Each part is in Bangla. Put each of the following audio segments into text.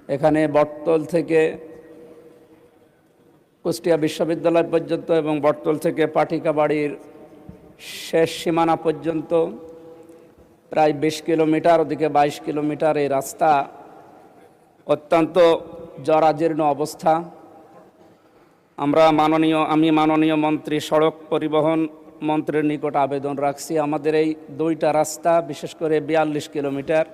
এখানে বটতল থেকে কুষ্টিয়া বিশ্ববিদ্যালয় পর্যন্ত এবং বটতল থেকে পাটিকাবাড়ির শেষ সীমানা পর্যন্ত প্রায় 20 কিলোমিটার, ওদিকে 22 কিলোমিটার এই রাস্তা অত্যন্ত জরাজীর্ণ অবস্থা। আমি মাননীয় মন্ত্রী, সড়ক পরিবহন মন্ত্রীর নিকট আবেদন রাখছি, আমাদের এই দুইটা রাস্তা, বিশেষ করে 42 কিলোমিটার,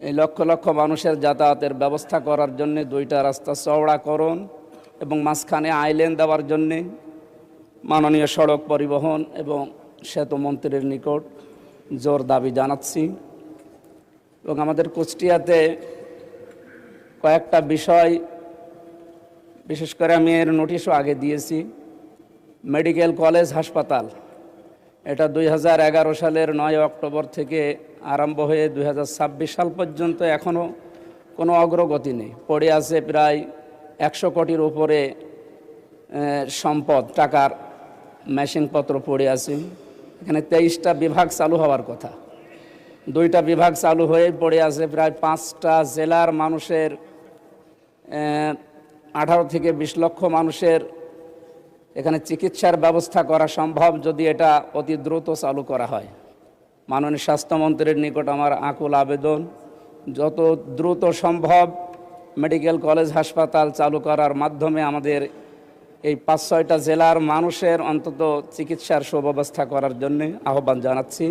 এই লক্ষ লক্ষ মানুষের যাতায়াতের ব্যবস্থা করার জন্য দুইটা রাস্তা চওড়াকরণ এবং মাঝখানে আইল্যান্ড দেওয়ার জন্যে মাননীয় সড়ক পরিবহন এবং সেতু মন্ত্রীর নিকট জোর দাবি জানাচ্ছি। এবং আমাদের কুষ্টিয়াতে কয়েকটা বিষয়, বিশেষ করে আমি এর নোটিশও আগে দিয়েছি। মেডিকেল কলেজ হাসপাতাল, এটা 2011 সালের 9 অক্টোবর থেকে আরম্ভ হয়ে 2026 সাল পর্যন্ত এখনও কোনো অগ্রগতি নেই। পড়ে আছে প্রায় 100 কোটির উপরে সম্পদ, টাকার মেশিনপত্র পড়ে আছে। এখানে 23টা বিভাগ চালু হওয়ার কথা, 2টা বিভাগ চালু হয়ে পড়ে আছে। প্রায় 5টা জেলার মানুষের 18 থেকে 20 লক্ষ মানুষের এখানে চিকিৎসার ব্যবস্থা করা সম্ভব যদি এটা অতি দ্রুত চালু করা হয়। মাননীয় স্বাস্থ্যমন্ত্রীর নিকট আমার আকুল আবেদন, যত দ্রুত সম্ভব মেডিকেল কলেজ হাসপাতাল চালু করার মাধ্যমে আমাদের এই 5-6টা জেলার মানুষের অন্তত চিকিৎসার সুব্যবস্থা করার জন্য আহ্বান জানাচ্ছি।